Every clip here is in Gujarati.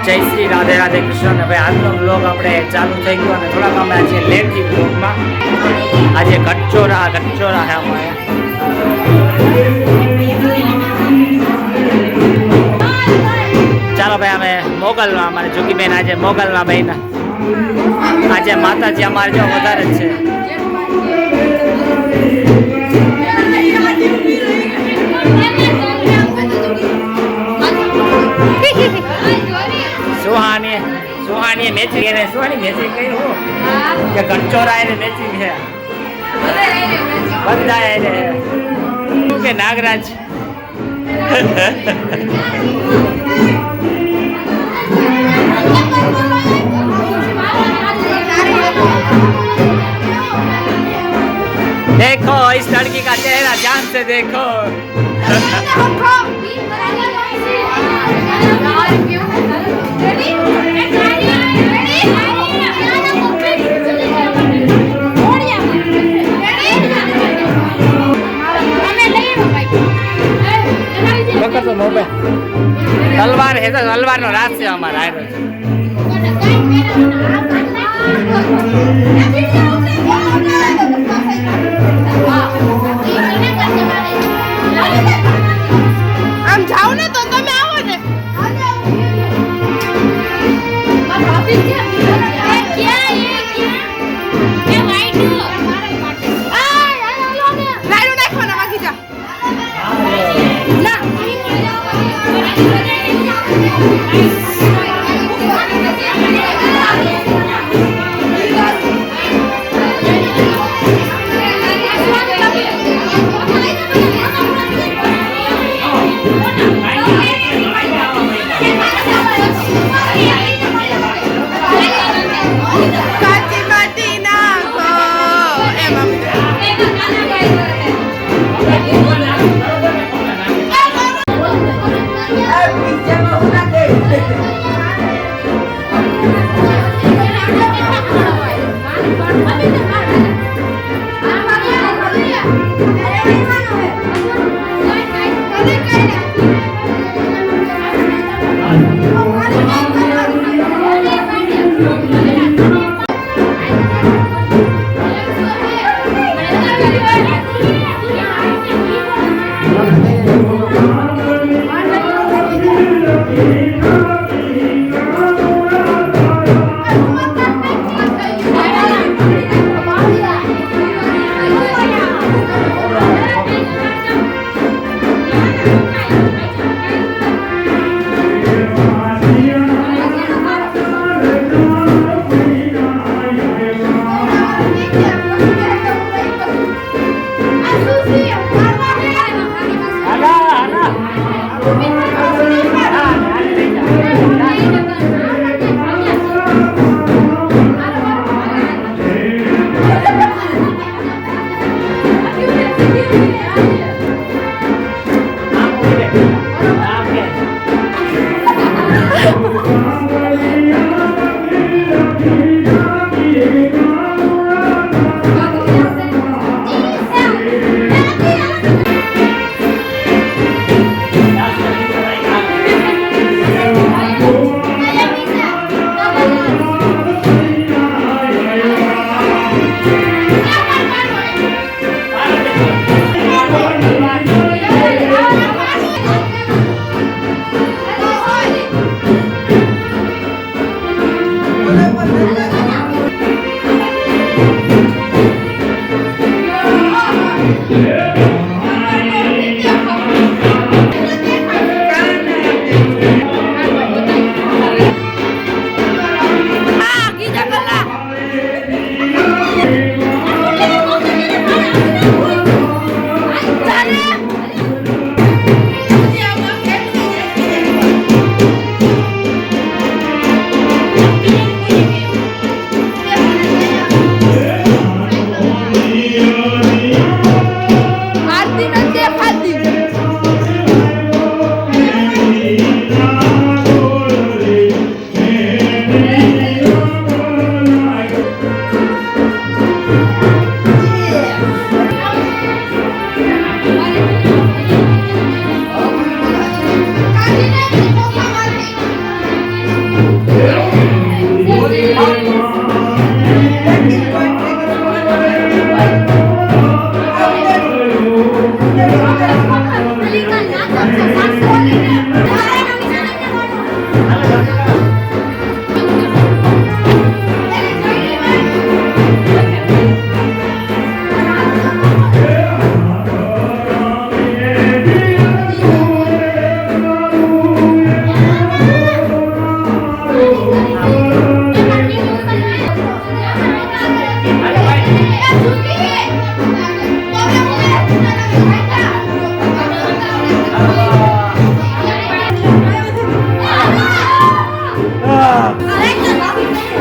જય શ્રી રાધે રાધે કૃષ્ણ. ભાઈ આજનો બ્લોગ આપણે ચાલુ થઈ ગયો અને થોડાક અમે આજે લેટ થી બ્લોગમાં આજે ગચ્ચોરા છે અમારે. ચાલો ભાઈ અમે મોગલમાં અમારે જોગીબેન આજે મોગલના બહેન આજે માતાજી અમારે જો વધારે જ છે. સુહાની મેચિંગ એને સુહાની મેચિંગ કઈ હું કે ગચ્ચોરા એને મેચિંગ છે બધા એને કે નાગરાજ देखो इस लड़की का चेहरा ध्यान से देखो. तलवार है तो तलवार नो रात से हमारा आयो આમ જાવ ને તો તમે આવો ને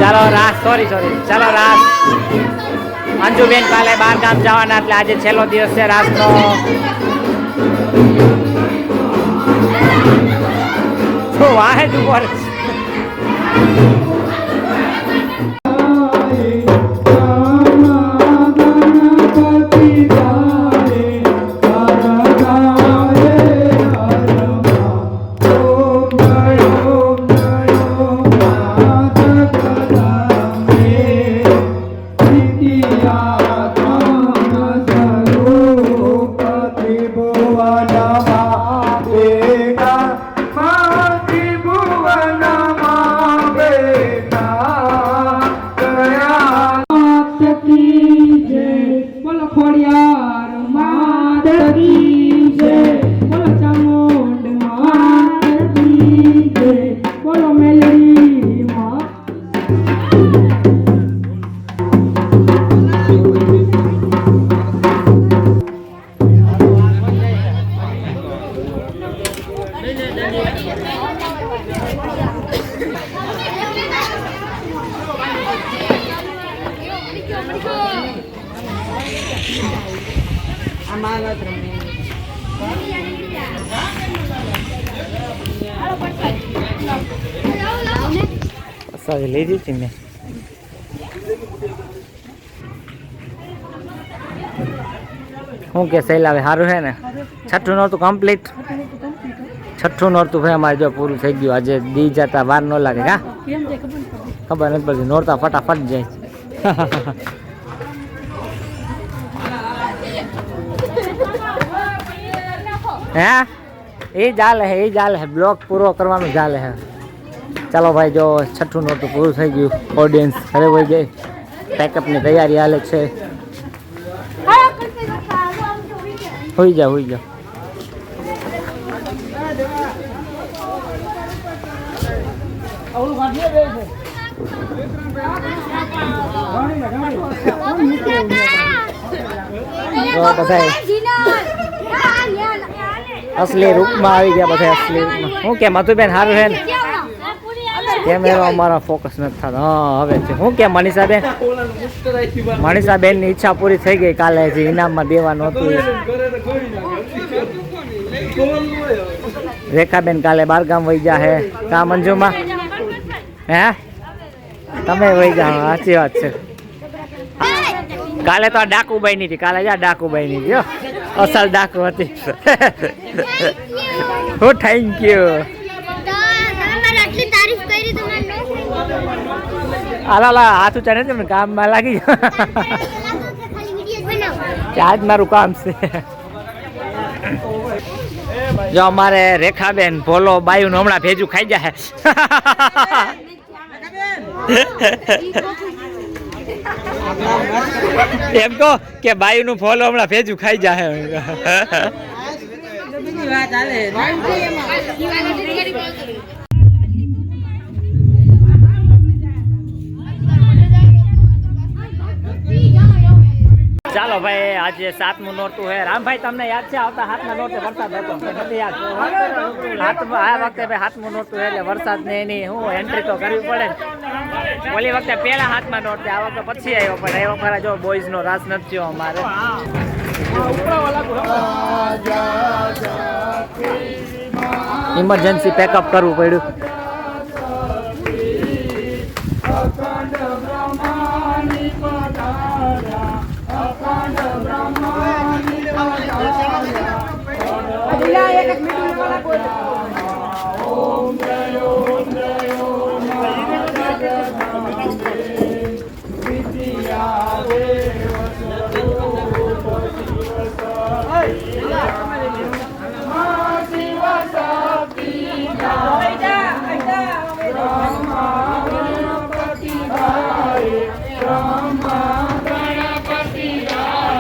ચાલો રાસ સોરી ચાલો રાસ અંજુબેન કાલે 12 ગામ જવાના એટલે આજે છેલ્લો દિવસ છે રાસનો. શું વાહે જ ઉપર લઈ જઈશ ને. શું કે સહેલા હવે સારું છે ને? છઠ્ઠું નોરતું કમ્પ્લીટ. છઠ્ઠું નોરતું ભાઈ અમારે જો પૂરું થઈ ગયું. આજે દી જતા વાર ન લાગે. હા ખબર નથી પડતી. નોરતા ફટાફટ જાય. હે એ ચાલે હે બ્લોગ પૂરો કરવાનું ચાલે હે. ચાલો ભાઈ જો છઠ્ઠું નોરતું પૂરું થઈ ગયું. ઓડિયન્સ ઘરે વહી ગઈ. પેકઅપની તૈયારી હાલે છે. હોઈ જાઓ અસલી રૂપમાં આવી ગયા બધા. અસલી રૂપમાં શું કે મધુબેન સારું છે ને? કેમેરો અમારો ફોકસ નથી થતો. હા હવે છે. શું કે મનીષાબેન ની ઈચ્છા પૂરી થઈ ગઈ. કાલે જે ઇનામમાં દેવાનું હતું રેખાબેન કાલે 12 ગામ વહી જા હે. કા મંજુમાં હે તમે વહી જાઓ. સાચી વાત છે. કાલે તો આ ડાકુબાઈ ની હતી. કાલે જા ડાકુબાઈ ની હતી. અસલ ડાકુ હતી. હું થેન્ક યુ. હાલા હાથ ઉચારે તમને કામમાં લાગી આજ મારું કામ છે. જો અમારે રેખાબેન ભોલો બાયું હમણાં ભેજું ખાઈ જાય. એમ કહો કે બાયું નું ફોલો હમણાં ભેજું ખાઈ જાય. ચાલો ભાઈ આજે 7મું નોરતું હે. રામભાઈ તમને યાદ છે આવતા 7ના નોરતે વરસાદ હતો? નથી યાદ. આ વખતે ભાઈ 7મું નોરતું એટલે વરસાદ ને એની હું એન્ટ્રી તો કરવી પડે ને. ઓલી વખતે પહેલા 7મા નોરતે, આ વખતે પછી આવ્યો. પણ એ વખતે જો બોયઝ નો રાસ નથી થયો અમારે. ઇમરજન્સી પેકઅપ કરવું પડ્યું.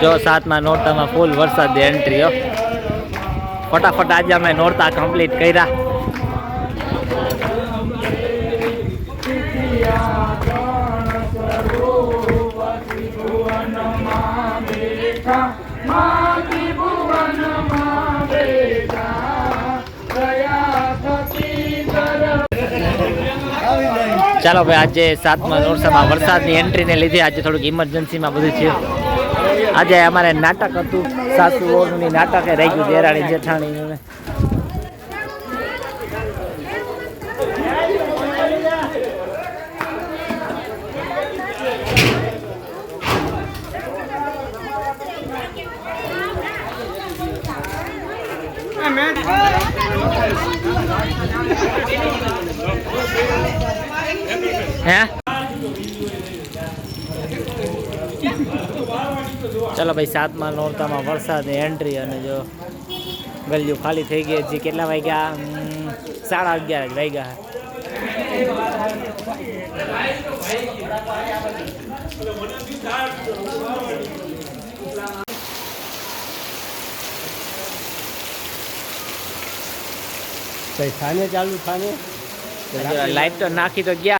જો 7મા નોરતામાં ફૂલ વરસાદ એન્ટ્રી હો. ફટાફટ આજે અમે નોરતા કમ્પ્લીટ કર્યા. ચાલો ભાઈ આજે 7મા નોરતામાં વરસાદની એન્ટ્રીને લીધે આજે થોડુંક ઇમરજન્સીમાં બધું થયું. આજે અમારે નાટક હતું, સાસુ વહુની નાટકે રહી ગયું, દેરાણી જેઠાણી. હે ચાલો ભાઈ 7મા નોરતામાં વરસાદની એન્ટ્રી અને જો ગલીઓ ખાલી થઈ ગઈ. હજી કેટલા વાગ્યા? 11:30 જ વાગ્યા. થાને ચાલુ થાને લાઈટ તો નાખી તો ગયા.